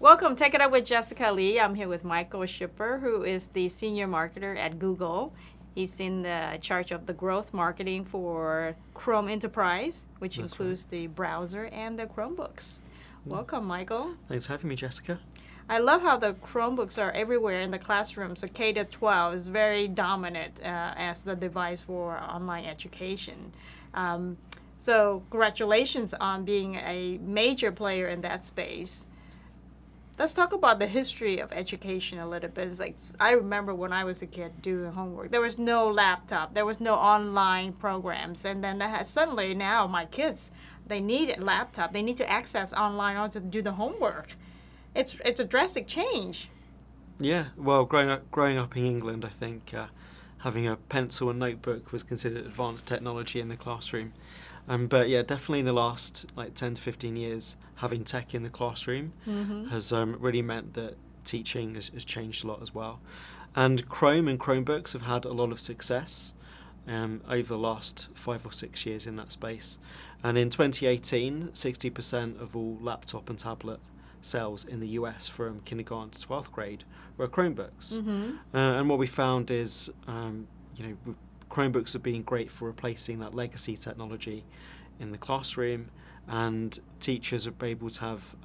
Welcome. Take It Up with Jessica Lee. I'm here with Michael Schipper, who is the senior marketer at Google. He's in the charge of the growth marketing for Chrome Enterprise, which That's includes the browser and the Chromebooks. Welcome, Michael. Thanks for having me, Jessica. I love how the Chromebooks are everywhere in the classroom. So K-12 is very dominant as the device for online education. So congratulations on being a major player in that space. Let's talk about the history of education a little bit. It's like, I remember when I was a kid doing homework, there was no laptop, there was no online programs, and then suddenly now my kids, they need a laptop, they need to access online also to do the homework. It's a drastic change. Yeah, well, growing up in England, I think having a pencil and notebook was considered advanced technology in the classroom. But yeah, definitely in the last 10 to 15 years, having tech in the classroom has really meant that teaching has changed a lot as well. And Chrome and Chromebooks have had a lot of success over the last 5 or 6 years in that space. And in 2018, 60% of all laptop and tablet sales in the US from kindergarten to 12th grade were Chromebooks. And what we found is, Chromebooks have been great for replacing that legacy technology in the classroom, and teachers are able to have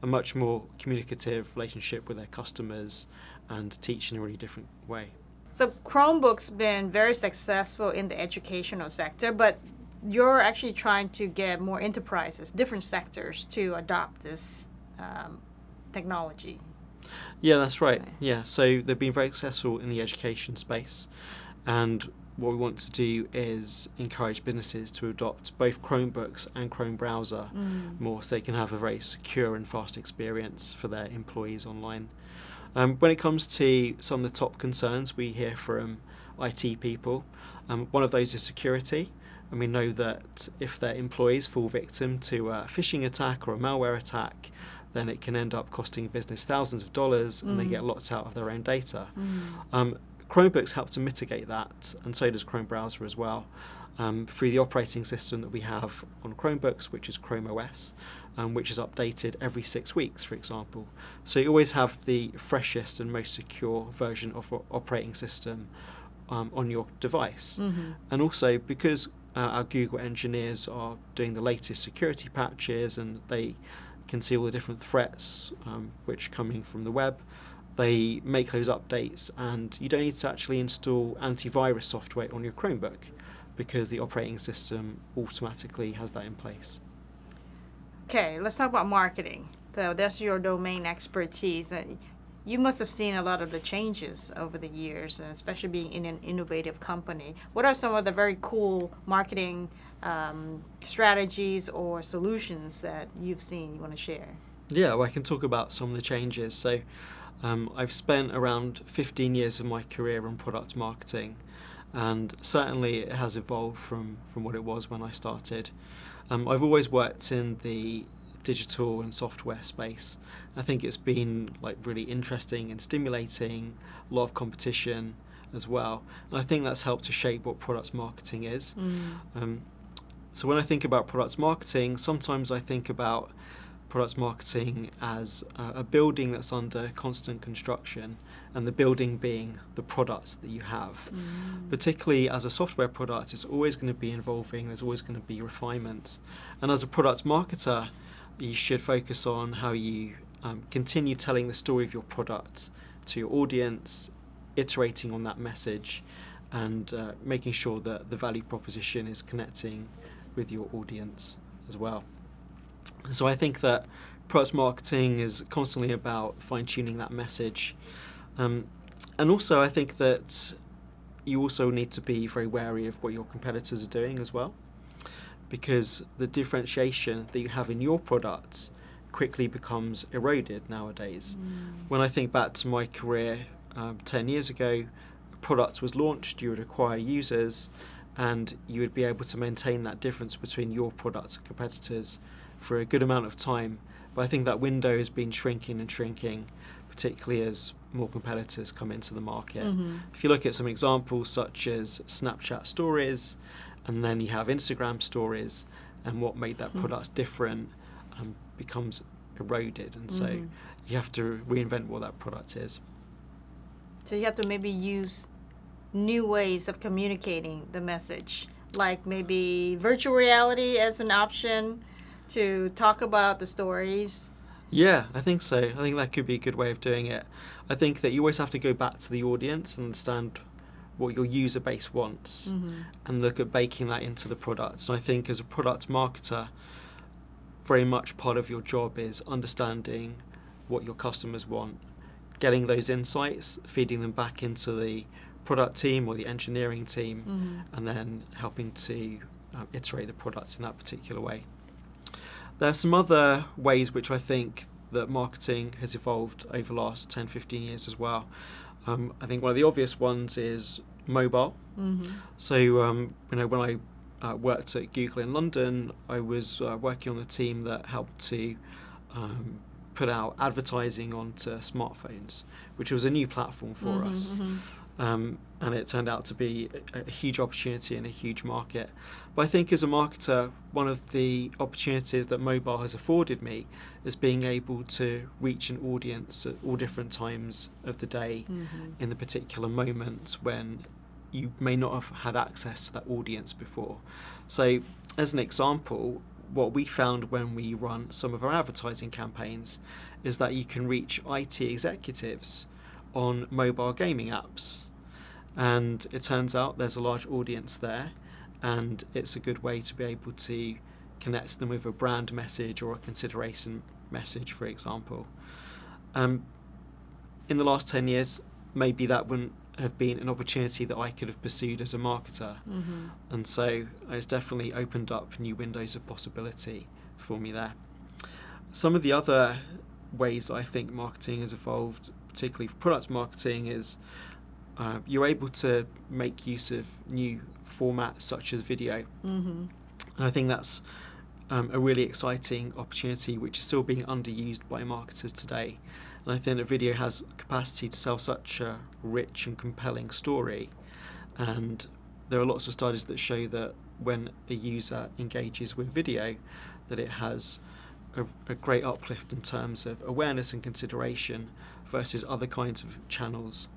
a much more communicative relationship with their customers and teach in a really different way. So Chromebooks been very successful in the educational sector, but you're actually trying to get more enterprises, different sectors, to adopt this technology. Yeah, that's right. Yeah, so they've been very successful in the education space, and what we want to do is encourage businesses to adopt both Chromebooks and Chrome browser more, so they can have a very secure and fast experience for their employees online. When it comes to some of the top concerns we hear from IT people, one of those is security. And we know that if their employees fall victim to a phishing attack or a malware attack, then it can end up costing business thousands of dollars, and they get locked out of their own data. Chromebooks help to mitigate that, and so does Chrome browser as well, through the operating system that we have on Chromebooks, which is Chrome OS, which is updated every 6 weeks, for example. So you always have the freshest and most secure version of operating system on your device. And also, because our Google engineers are doing the latest security patches, and they can see all the different threats which are coming from the web, they make those updates, and you don't need to actually install antivirus software on your Chromebook because the operating system automatically has that in place. Okay, let's talk about marketing. So that's your domain expertise. You must have seen a lot of the changes over the years, and especially being in an innovative company. What are some of the very cool marketing strategies or solutions that you've seen you want to share? Yeah, well, I can talk about some of the changes. So I've spent around 15 years of my career on product marketing, and certainly it has evolved from what it was when I started. I've always worked in the digital and software space. I think it's been really interesting and stimulating, a lot of competition as well, and I think that's helped to shape what product marketing is. So when I think about product marketing, sometimes I think about product marketing as a building that's under constant construction, and the building being the products that you have. Particularly as a software product, it's always going to be evolving, there's always going to be refinements. And as a product marketer, you should focus on how you continue telling the story of your product to your audience, iterating on that message, and making sure that the value proposition is connecting with your audience as well. So I think that product marketing is constantly about fine-tuning that message. And also I think that you also need to be very wary of what your competitors are doing as well, because the differentiation that you have in your products quickly becomes eroded nowadays. When I think back to my career 10 years ago, a product was launched, you would acquire users, and you would be able to maintain that difference between your products and competitors for a good amount of time. But I think that window has been shrinking and shrinking, particularly as more competitors come into the market. If you look at some examples such as Snapchat stories, and then you have Instagram stories, and what made that product different becomes eroded. And so you have to reinvent what that product is. So you have to maybe use new ways of communicating the message, like maybe virtual reality as an option to talk about the stories. Yeah, I think so. I think that could be a good way of doing it. I think that you always have to go back to the audience and understand what your user base wants and look at baking that into the product. And I think as a product marketer, very much part of your job is understanding what your customers want, getting those insights, feeding them back into the product team or the engineering team, and then helping to iterate the product in that particular way. There are some other ways which I think that marketing has evolved over the last 10, 15 years as well. I think one of the obvious ones is mobile. So, when I worked at Google in London, I was working on the team that helped to put out advertising onto smartphones, which was a new platform for us. And it turned out to be a huge opportunity and a huge market. But I think as a marketer, one of the opportunities that mobile has afforded me is being able to reach an audience at all different times of the day in the particular moment when you may not have had access to that audience before. So as an example, what we found when we run some of our advertising campaigns is that you can reach IT executives on mobile gaming apps. And it turns out there's a large audience there, and it's a good way to be able to connect them with a brand message or a consideration message, for example. In the last 10 years, maybe that wouldn't have been an opportunity that I could have pursued as a marketer. And so it's definitely opened up new windows of possibility for me there. Some of the other ways that I think marketing has evolved, particularly for product marketing, is you're able to make use of new formats such as video. And I think that's a really exciting opportunity which is still being underused by marketers today. And I think that video has capacity to tell such a rich and compelling story. And there are lots of studies that show that when a user engages with video, that it has a great uplift in terms of awareness and consideration versus other kinds of channels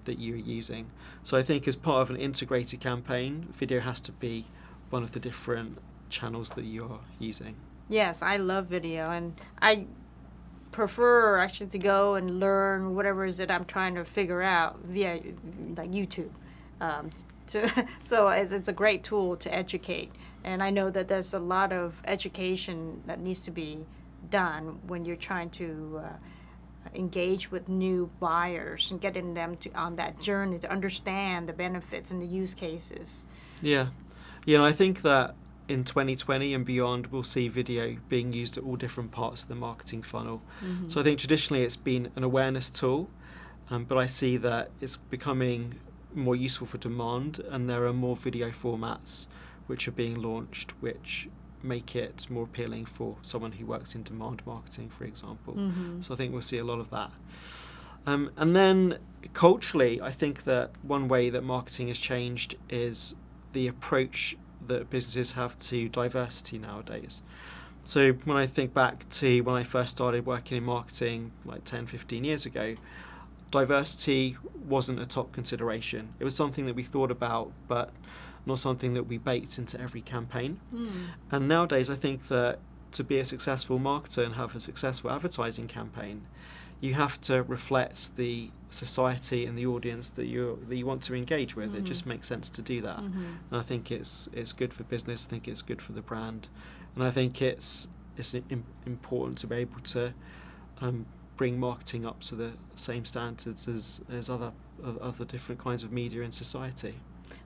that you're using. So I think as part of an integrated campaign, video has to be one of the different channels that you're using. Yes, I love video, and I prefer actually to go and learn whatever it is that I'm trying to figure out via like YouTube. So it's a great tool to educate, and I know that there's a lot of education that needs to be done when you're trying to engage with new buyers and getting them to on that journey to understand the benefits and the use cases. Yeah, and I think that in 2020 and beyond, we'll see video being used at all different parts of the marketing funnel. So I think traditionally it's been an awareness tool, but I see that it's becoming more useful for demand, and there are more video formats which are being launched which make it more appealing for someone who works in demand marketing, for example. So I think we'll see a lot of that. And then culturally, I think that one way that marketing has changed is the approach that businesses have to diversity nowadays. So when I think back to when I first started working in marketing like 10, 15 years ago, diversity wasn't a top consideration. It was something that we thought about, but not something that we baked into every campaign. And nowadays I think that to be a successful marketer and have a successful advertising campaign, you have to reflect the society and the audience that you want to engage with. It just makes sense to do that. And I think it's good for business. I think it's good for the brand, and I think it's important to be able to bring marketing up to the same standards as other different kinds of media in society.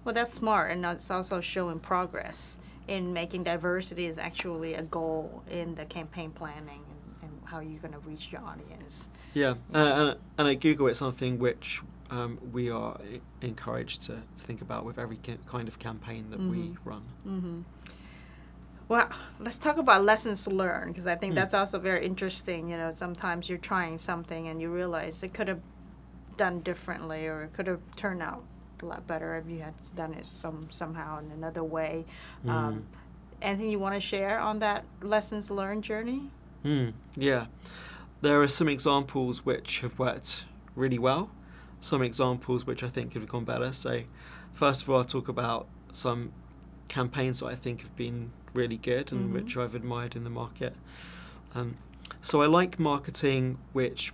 Well, that's smart, and it's also showing progress in making diversity is actually a goal in the campaign planning and how you're going to reach your audience. Yeah, and at Google, it's something which we are encouraged to think about with every kind of campaign that we run. Well, let's talk about lessons learned, because I think that's also very interesting. You know, sometimes you're trying something and you realize it could have done differently, or it could have turned out a lot better if you had done it somehow in another way. Anything you want to share on that lessons learned journey? Yeah. there are some examples which have worked really well, some examples which I think could have gone better. So first of all, I'll talk about some campaigns that I think have been really good and which I've admired in the market. So I like marketing which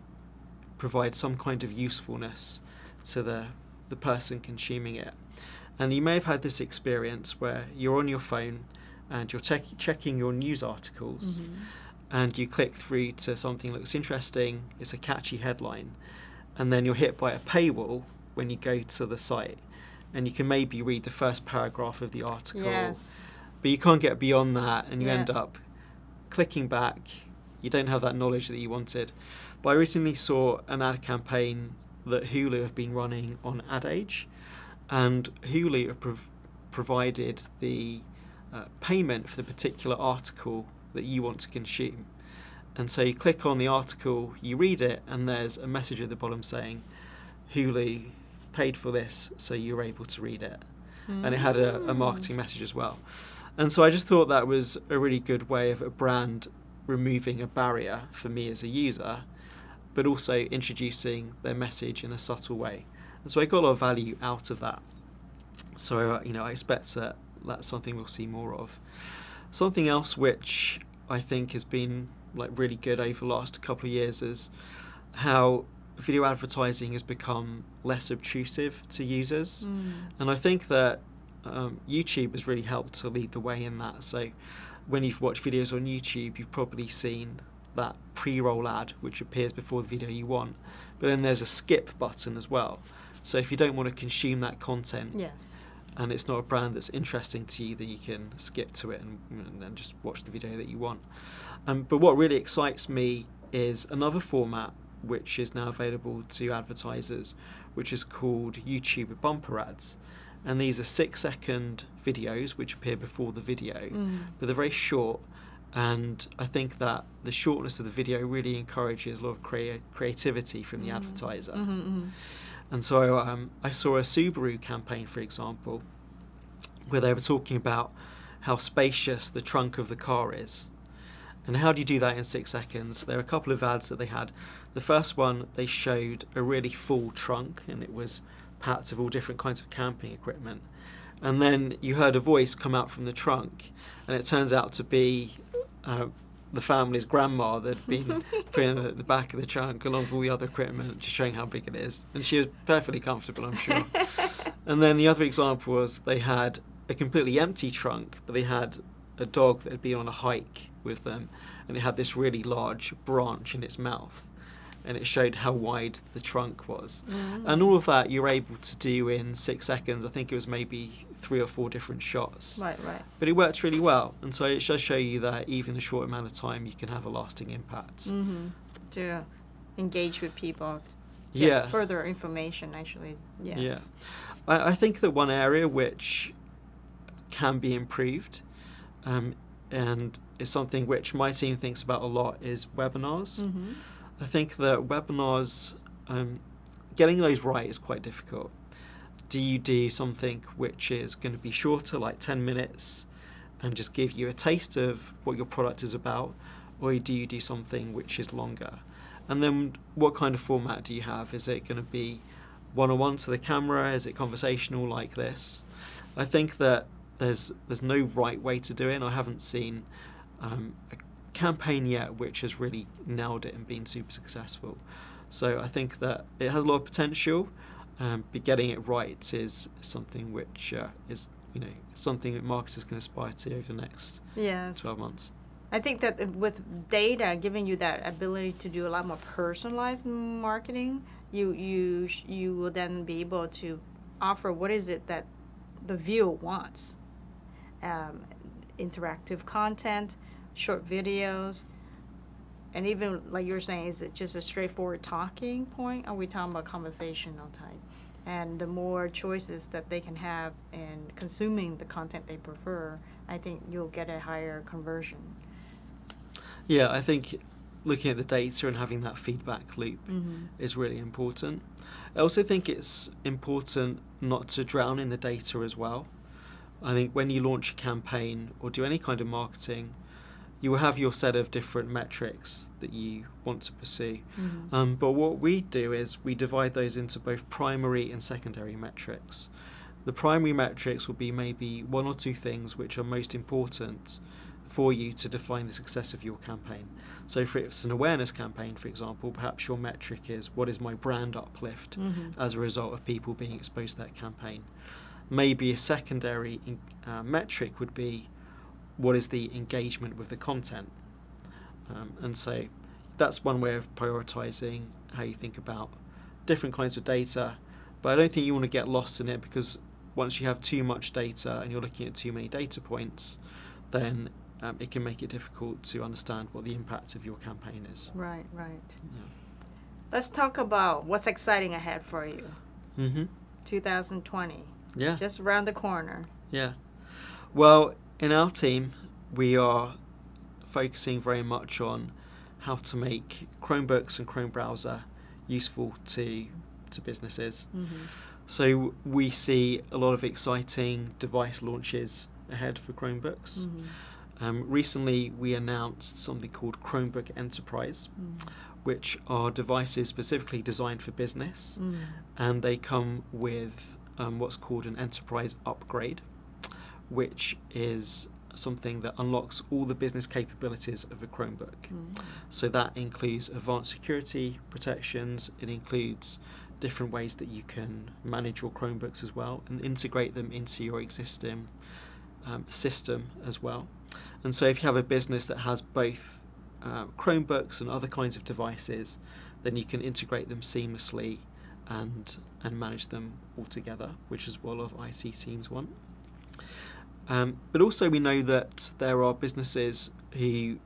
provides some kind of usefulness to the person consuming it. And you may have had this experience where you're on your phone and you're checking your news articles and you click through to something that looks interesting, it's a catchy headline, and then you're hit by a paywall when you go to the site, and you can maybe read the first paragraph of the article, but you can't get beyond that, and you end up clicking back. You don't have that knowledge that you wanted. But I recently saw an ad campaign that Hulu have been running on Ad Age, and Hulu have provided the payment for the particular article that you want to consume. And so you click on the article, you read it, and there's a message at the bottom saying Hulu paid for this, so you're able to read it. And it had a marketing message as well. And so I just thought that was a really good way of a brand removing a barrier for me as a user, but also introducing their message in a subtle way. And so I got a lot of value out of that. So I expect that that's something we'll see more of. Something else which I think has been really good over the last couple of years is how video advertising has become less obtrusive to users. And I think that YouTube has really helped to lead the way in that. So when you've watched videos on YouTube, you've probably seen that pre-roll ad which appears before the video you want, but then there's a skip button as well. So if you don't want to consume that content, and it's not a brand that's interesting to you, then you can skip to it and just watch the video that you want. But what really excites me is another format which is now available to advertisers, which is called YouTube bumper ads. And these are 6-second videos which appear before the video, but they're very short. And I think that the shortness of the video really encourages a lot of creativity from the advertiser. And so I saw a Subaru campaign, for example, where they were talking about how spacious the trunk of the car is. And how do you do that in 6 seconds? There are a couple of ads that they had. The first one, they showed a really full trunk, and it was packed of all different kinds of camping equipment. And then you heard a voice come out from the trunk, and it turns out to be the family's grandma that had been put in the back of the trunk along with all the other equipment, just showing how big it is. And she was perfectly comfortable, I'm sure. And then the other example was they had a completely empty trunk, but they had a dog that had been on a hike with them, and it had this really large branch in its mouth, and it showed how wide the trunk was. And all of that you're able to do in 6 seconds. I think it was maybe 3 or 4 different shots. Right. But it works really well, and so it does show you that even in a short amount of time you can have a lasting impact. To engage with people, get further information, actually. I think that one area which can be improved, and is something which my team thinks about a lot, is webinars. I think that webinars, getting those right is quite difficult. Do you do something which is going to be shorter, like 10 minutes, and just give you a taste of what your product is about, or do you do something which is longer? And then what kind of format do you have? Is it going to be one-on-one to the camera? Is it conversational like this? I think that there's no right way to do it, and I haven't seen a campaign yet which has really nailed it and been super successful. So I think that it has a lot of potential, but getting it right is something which is something that marketers can aspire to over the next 12 months. I think that with data giving you that ability to do a lot more personalized marketing, you will then be able to offer what is it that the viewer wants. Interactive content, short videos, and even like you're saying, is it just a straightforward talking point? Are we talking about conversational type? And the more choices that they can have in consuming the content they prefer, I think you'll get a higher conversion. Yeah, I think looking at the data and having that feedback loop is really important. I also think it's important not to drown in the data as well. I think when you launch a campaign or do any kind of marketing, you will have your set of different metrics that you want to pursue. Mm-hmm. But what we do is we divide those into both primary and secondary metrics. The primary metrics will be maybe one or two things which are most important for you to define the success of your campaign. So if it's an awareness campaign, for example, perhaps your metric is, what is my brand uplift as a result of people being exposed to that campaign? Maybe a secondary metric would be, what is the engagement with the content? And so that's one way of prioritizing how you think about different kinds of data. But I don't think you want to get lost in it, because once you have too much data and you're looking at too many data points, then it can make it difficult to understand what the impact of your campaign is. Right. Yeah. Let's talk about what's exciting ahead for you. 2020. Yeah. Just around the corner. Yeah. Well, in our team, we are focusing very much on how to make Chromebooks and Chrome browser useful to businesses. So we see a lot of exciting device launches ahead for Chromebooks. Recently, we announced something called Chromebook Enterprise, which are devices specifically designed for business, and they come with what's called an enterprise upgrade, which is something that unlocks all the business capabilities of a Chromebook. So that includes advanced security protections, it includes different ways that you can manage your Chromebooks as well and integrate them into your existing system as well. And so if you have a business that has both Chromebooks and other kinds of devices, then you can integrate them seamlessly and manage them all together, which is what a lot of IT teams want. But also we know that there are businesses who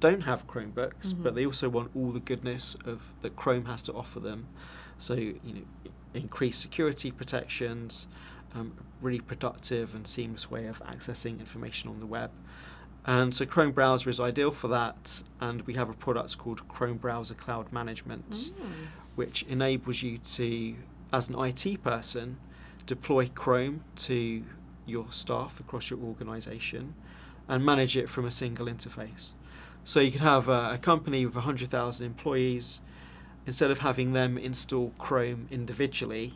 don't have Chromebooks, but they also want all the goodness that Chrome has to offer them. So, increased security protections, really productive and seamless way of accessing information on the web. And so Chrome Browser is ideal for that, and we have a product called Chrome Browser Cloud Management, which enables you to, as an IT person, deploy Chrome to your staff across your organization and manage it from a single interface. So you could have a company with 100,000 employees. Instead of having them install Chrome individually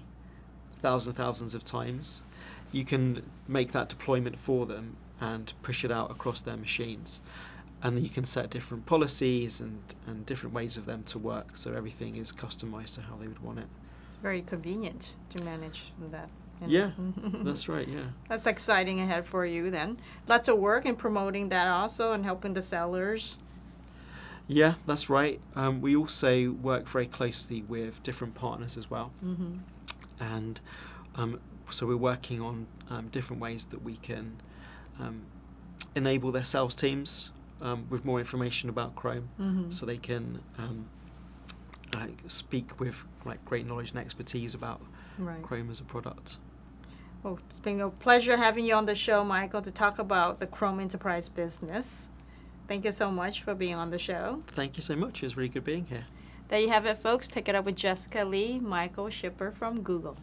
thousands of times, you can make that deployment for them and push it out across their machines. And then you can set different policies and different ways of them to work, so everything is customized to how they would want it. Very convenient to manage that. Yeah, that's right, yeah. That's exciting ahead for you then. Lots of work in promoting that also and helping the sellers. Yeah, that's right. We also work very closely with different partners as well. And so we're working on different ways that we can enable their sales teams with more information about Chrome, so they can speak with great knowledge and expertise about Chrome as a product. Well, it's been a pleasure having you on the show, Michael, to talk about the Chrome Enterprise business. Thank you so much for being on the show. Thank you so much. It was really good being here. There you have it, folks. Take it up with Jessica Lee, Michael Schipper from Google.